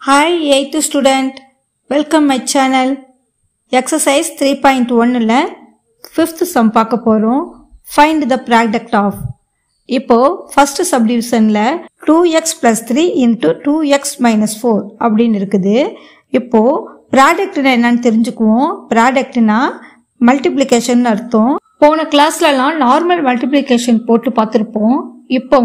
Hi 8th student, welcome my channel. Exercise 3.1 ல 5th sum பார்க்க போறோம். Find the product of. இப்போ first subdivisionல 2x plus 3 into 2x minus 4 அப்படின்னு இருக்குது. இப்போ product என்னன்னு தெரிஞ்சுக்குவோம். productனா multiplication அர்த்தம். போன கிளாஸ்லலாம் நார்மல் மல்டிப்ளிகேஷன் போட்டு பார்த்துருப்போம். இப்போ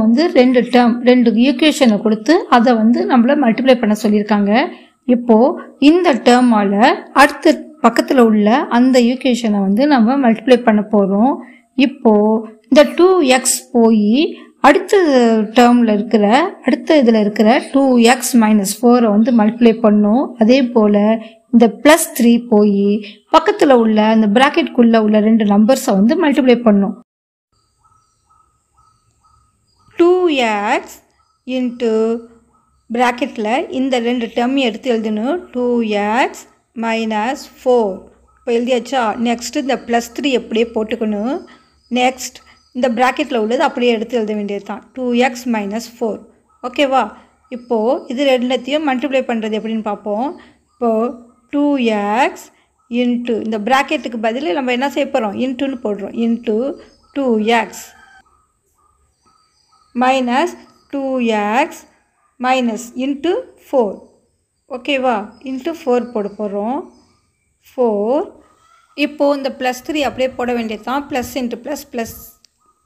ரெண்டு ஈக்குவேஷனை கொடுத்து அதை நம்மள மல்டிப்ளை பண்ண சொல்லியிருக்காங்க. இப்போ இந்த டேர்மால அடுத்த பக்கத்தில் உள்ள அந்த ஈக்குவேஷனை நம்ம மல்டிப்ளை பண்ண போறோம். இப்போ இந்த 2x போய் அடுத்த டேர்ம்ல அடுத்த இதுல இருக்கிற 2x minus 4 மல்டிப்ளை பண்ணும். அதே போல இந்த பிளஸ் 3 போய் பக்கத்துல உள்ள அந்த பிராக்கெட்குள்ள உள்ள ரெண்டு நம்பர்ஸை மல்டிப்ளை பண்ணும். 2x இன்ட்டு பிராக்கெட்ல இந்த ரெண்டு டேர்ம் எடுத்து எழுதணும். 2x மைனஸ் 4 இப்போ எழுதியாச்சா. நெக்ஸ்ட் இந்த பிளஸ் 3 எப்படியே போட்டுக்கணும். நெக்ஸ்ட் இந்த பிராக்கெட்ல உள்ளது அப்படியே எடுத்து எழுத வேண்டியது தான். 2x மைனஸ் 4 ஓகேவா. இப்போது இது ரெண்டுத்தையும் மல்டிப்ளை பண்ணுறது எப்படின்னு பார்ப்போம். இப்போது 2x இன்ட்டு இந்த பிராக்கெட்டுக்கு பதில் நம்ம என்ன செய்ய போகிறோம், இன்ட்டுன்னு போடுறோம். Into 2x minus 2x minus into 4 ஓகேவா. இன்ட்டு 4 போட போகிறோம். 4 இப்போது இந்த ப்ளஸ் 3 அப்படியே போட வேண்டியது தான். Plus into plus plus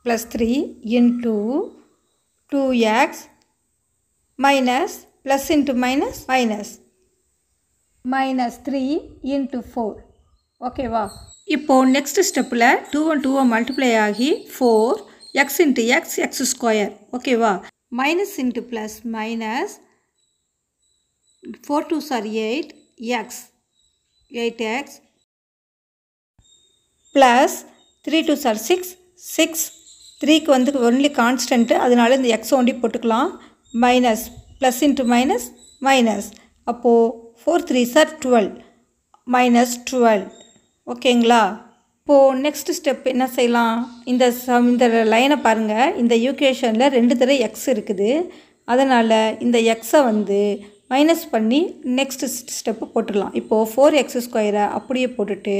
plus 3 into 2x minus plus into minus minus minus 3 into 4 ஓகேவா. இப்போது நெக்ஸ்ட் ஸ்டெப்பில் 2 மல்டிப்ளை ஆகி 4x இன்ட்டு எக்ஸ் ஸ்கொயர் ஓகேவா. Minus into plus minus 4 2s are 8x plus 3 2s are 6 3க்கு ஒன்லி கான்ஸ்டன்ட்டு, அதனால இந்த x ஒண்டி போட்டுக்கலாம். Minus plus into minus minus அப்போது 4 3s are 12 மைனஸ் 12 ஓகேங்களா. இப்போது நெக்ஸ்ட் ஸ்டெப் என்ன செய்யலாம். இந்த லைனை பாருங்கள். இந்த ஈக்குவேஷனில் 2 தடவை எக்ஸ் இருக்குது. அதனால் இந்த எக்ஸை மைனஸ் பண்ணி நெக்ஸ்ட் ஸ்டெப்பு போட்டுடலாம். இப்போது 4x ஸ்கொயரை அப்படியே போட்டுட்டு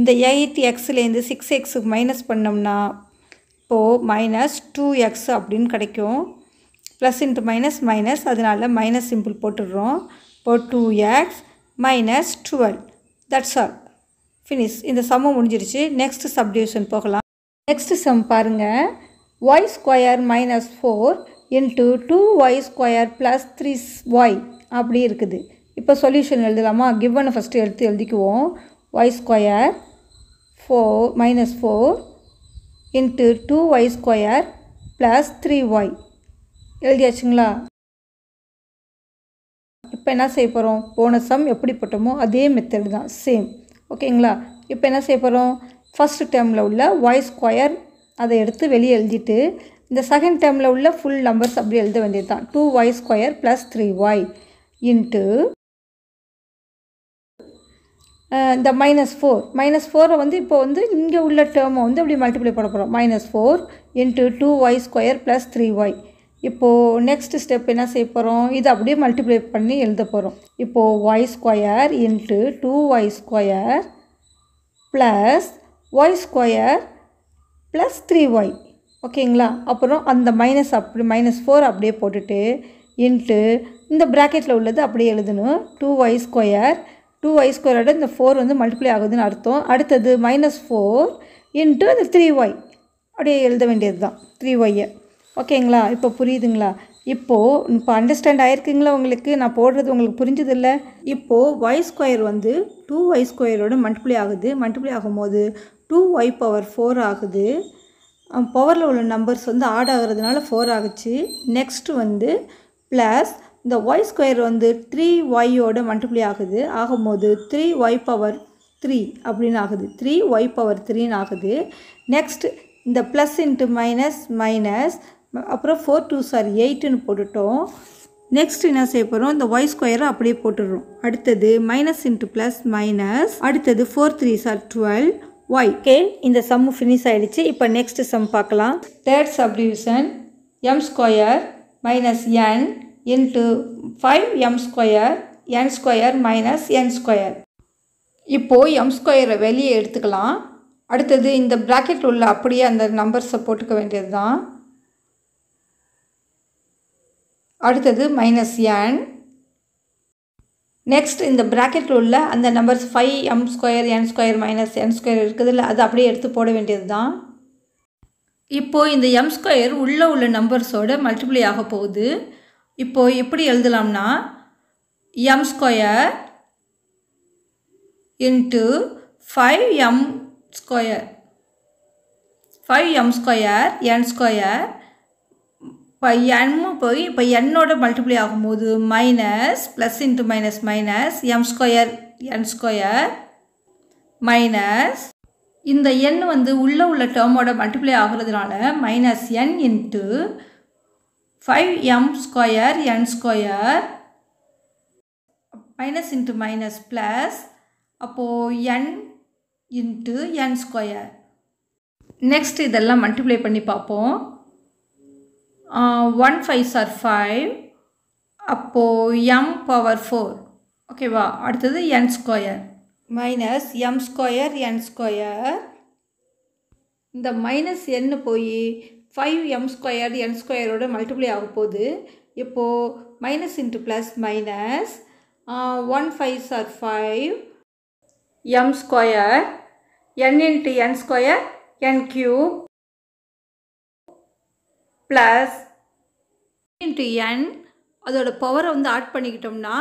இந்த 8xலேருந்து 6x மைனஸ் பண்ணோம்னா இப்போது மைனஸ் 2x அப்படின்னு கிடைக்கும். ப்ளஸ் இன்ட்டு மைனஸ் மைனஸ் அதனால் மைனஸ் சிம்பிள் போட்டுடுறோம். இப்போது 2x minus 12 that's all finish. இந்த சம்மு முடிஞ்சிருச்சு. நெக்ஸ்ட் சப்டிவிஷன் போகலாம். நெக்ஸ்ட் சம் பாருங்கள். y square minus 4 into 2y square plus 3y அப்படி இருக்குது. இப்போ சொல்யூஷன் எழுதலாமா. கிவனை ஃபஸ்ட்டு எழுதிக்குவோம். y square 4 minus 4 into 2y square plus 3y எழுதியாச்சுங்களா. இப்போ என்ன செய்ய போகிறோம், போன சம் எப்படி போட்டோமோ அதே மெத்தடு தான், சேம் ஓகேங்களா. இப்போ என்ன செய்ய போகிறோம், ஃபஸ்ட் டேர்மில் உள்ள ஒய் ஸ்கொயர் அதை எடுத்து வெளியே எழுதிட்டு இந்த செகண்ட் டேர்மில் உள்ள ஃபுல் நம்பர்ஸ் அப்படி எழுத வேண்டியது தான். 2y square plus 3y into இந்த மைனஸ் 4 இப்போ இங்கே உள்ள டேர்மை அப்படி மல்டிப்ளை பண்ண போகிறோம். Minus 4 into 2y square plus 3y. இப்போது நெக்ஸ்ட் ஸ்டெப் என்ன செய்ய போகிறோம், இது அப்படியே மல்டிப்ளை பண்ணி எழுத போகிறோம். இப்போது y square into 2y square plus y square plus 3y ஓகேங்களா. அப்புறம் அந்த மைனஸ் மைனஸ் 4 அப்படியே போட்டுட்டு இன்ட்டு இந்த ப்ராக்கெட்டில் உள்ளது அப்படியே எழுதணும். 2y ஸ்கொயரோட இந்த 4 மல்டிப்ளை ஆகுதுன்னு அர்த்தம். அடுத்தது மைனஸ் 4 இன்ட்டு அந்த 3y அப்படியே எழுத வேண்டியது தான், 3y ஓகேங்களா. இப்போ புரியுதுங்களா. இப்போ அண்டர்ஸ்டாண்ட் ஆகிருக்குங்களா உங்களுக்கு. நான் போடுறது உங்களுக்கு புரிஞ்சதில்லை. இப்போது y ஸ்கொயர் 2y ஸ்கொயரோட மல்டிப்ளை ஆகுது. மல்டிப்ளை ஆகும்போது 2y பவர் 4 ஆகுது. பவரில் உள்ள நம்பர்ஸ் ஆட் ஆகிறதுனால 4 ஆகுச்சு. நெக்ஸ்ட்டு ப்ளஸ் இந்த y ஸ்கொயர் 3yயோட மல்டிப்ளை ஆகுது. ஆகும்போது 3y பவர் 3 அப்படின்னு ஆகுது. 3y பவர் 3ன்னு ஆகுது. நெக்ஸ்ட் இந்த ப்ளஸ் இன்ட்டு மைனஸ் மைனஸ் அப்புறம் 4 2s are 8ன்னு போட்டுட்டோம். நெக்ஸ்ட் என்ன செய்ய போகிறோம், இந்த y ஸ்கொயரை அப்படியே போட்டுடுறோம். அடுத்தது மைனஸ் இன்ட்டு ப்ளஸ் மைனஸ் அடுத்தது 4 3s are 12y. ஓகே, இந்த சம்மு ஃபினிஷ் ஆகிடுச்சு. இப்போ நெக்ஸ்ட் சம் பார்க்கலாம். Third subdivision m square minus n into 5m square n square minus n square. இப்போது m ஸ்கொயரை வெளியே எடுத்துக்கலாம். அடுத்தது இந்த ப்ராக்கெட் உள்ள அப்படியே அந்த நம்பர்ஸை போட்டுக்க வேண்டியது தான். அடுத்தது மைனஸ் n. நெக்ஸ்ட் இந்த ப்ராக்கெட்டில் உள்ள அந்த numbers 5m square n square minus n square இருக்குதுல்ல, அது அப்படியே எடுத்து போட வேண்டியது தான். இப்போது இந்த m ஸ்கொயர் உள்ள நம்பர்ஸோட மல்டிப்ளை ஆக போகுது. இப்போது எப்படி எழுதலாம்னா m square into 5m square 5m square n square இப்போ n போய் இப்போ என்னோட மல்டிப்ளை ஆகும்போது minus plus into minus minus m square n square minus இந்த n வந்து உள்ள டேர்மோட மல்டிப்ளை ஆகுறதுனால minus n into 5m square n square minus into minus plus அப்போது n into n square. Next இதெல்லாம் மல்டிப்ளை பண்ணி பார்ப்போம். 1 5s are 5 அப்போது m பவர் 4 ஓகேவா. அடுத்தது n square minus m square n square. இந்த மைனஸ் n போய் 5m ஸ்கொயர் n ஸ்கொயரோட மல்டிப்ளை ஆக போகுது. இப்போது minus into plus minus 1 5s are 5 m square n into n square n cube plus into n அதோட பவரை வந்து ஆட் பண்ணிக்கிட்டோம்னா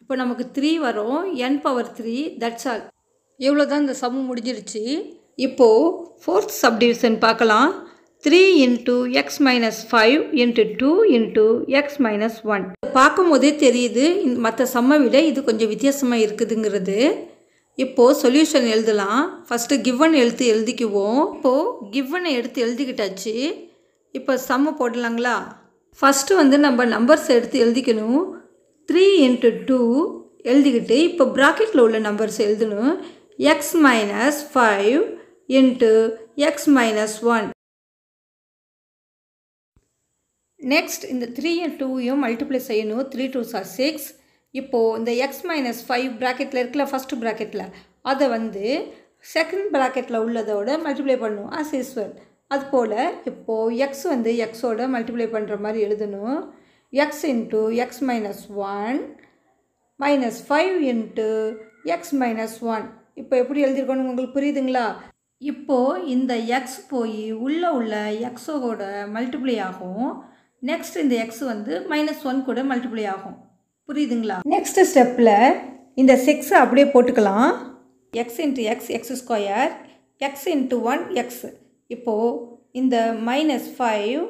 இப்போ நமக்கு 3 வரும். n power 3 that's all. எவ்வளோ தான் இந்த சம் முடிஞ்சிருச்சு. இப்போது ஃபோர்த் சப்டிவிஷன் பார்க்கலாம். 3 into X minus 5 into 2 into X minus 1. பார்க்கும் போதே தெரியுது மற்ற சம்மை விட இது கொஞ்சம் வித்தியாசமாக இருக்குதுங்கிறது. இப்போது சொல்யூஷன் எழுதலாம். ஃபஸ்ட்டு கிவன் எழுதிக்குவோம். இப்போது கிவனை எடுத்து எழுதிக்கிட்டாச்சு. இப்போ சம்மு போடலாங்களா. ஃபஸ்ட்டு வந்து நம்ம நம்பர்ஸ் எடுத்து எழுதிக்கணும். 3 இன்ட்டு 2 எழுதிக்கிட்டு இப்போ ப்ராக்கெட்டில் உள்ள நம்பர்ஸ் எழுதணும். X minus 5 into X minus 1. Next இந்த 3யும் 2யும் மல்டிப்ளை செய்யணும். 3 2s are 6. இப்போது இந்த எக்ஸ் மைனஸ் 5 ப்ராக்கெட்டில் இருக்குல்ல, ஃபஸ்ட்டு ப்ராக்கெட்டில் அதை வந்து செகண்ட் ப்ராக்கெட்டில் உள்ளதோட மல்டிப்ளை பண்ணணும் ஆஸ் யூஸ்வல். அதுபோல் இப்போது எக்ஸ் வந்து எக்ஸோட மல்டிப்ளை பண்ணுற மாதிரி எழுதணும். X into X minus 1 minus 5 into X minus 1. இப்போ எப்படி எழுதிருக்கணும் உங்களுக்கு புரியுதுங்களா. இப்போது இந்த எக்ஸ் போய் உள்ள எக்ஸோட மல்டிப்ளை ஆகும். நெக்ஸ்ட் இந்த எக்ஸ் வந்து -1 கூட மல்டிப்ளை ஆகும். புரியுதுங்களா. நெக்ஸ்ட் ஸ்டெப்பில் இந்த 6 அப்படியே போட்டுக்கலாம். X into X X square X into 1 X. இப்போது இந்த -5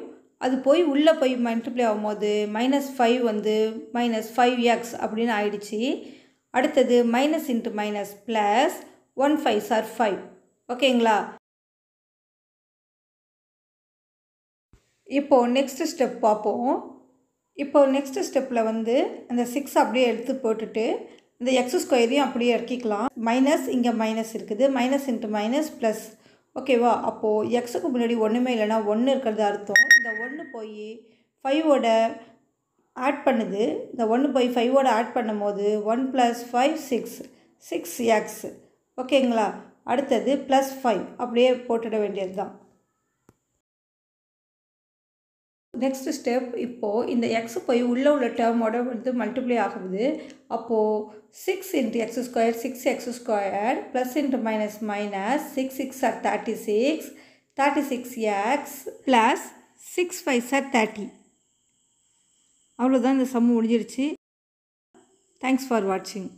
அது போய் உள்ளே போய் மல்டிப்ளை ஆகும்போது -5 வந்து -5x அப்படின்னு ஆயிடுச்சு. அடுத்தது minus into minus plus 1 5s are 5. ஓகேங்களா. இப்போது நெக்ஸ்ட் ஸ்டெப் பார்ப்போம். இப்போது நெக்ஸ்ட் ஸ்டெப்பில் வந்து அந்த 6 அப்படியே எடுத்து போட்டுட்டு இந்த எக்ஸ் ஸ்கொயரையும் அப்படியே இறக்கிக்கலாம். மைனஸ் இங்கே மைனஸ் இருக்குது. Minus into minus plus. ஓகேவா. அப்போது எக்ஸுக்கு முன்னாடி ஒன்றுமே இல்லைன்னா 1 இருக்கிறது அர்த்தம். இந்த 1 போய் 5ஓட ஆட் பண்ணுது. இந்த 1 போய் 5ஓட ஆட் பண்ணும் போது 1 + 5 6x. ஓகேங்களா. அடுத்தது +5 அப்படியே போட்டுட வேண்டியது தான். நெக்ஸ்ட் ஸ்டெப் இப்போது இந்த எக்ஸ் போய் உள்ள டேர்மோட வந்து மல்டிப்ளை ஆகுது. அப்போது 6 into x square 6x square plus into minus minus 6 6 are 36 36x plus 6 5s are 30. அவ்வளோதான் இந்த சம் முடிஞ்சிருச்சு. தேங்க்ஸ் ஃபார் வாட்சிங்.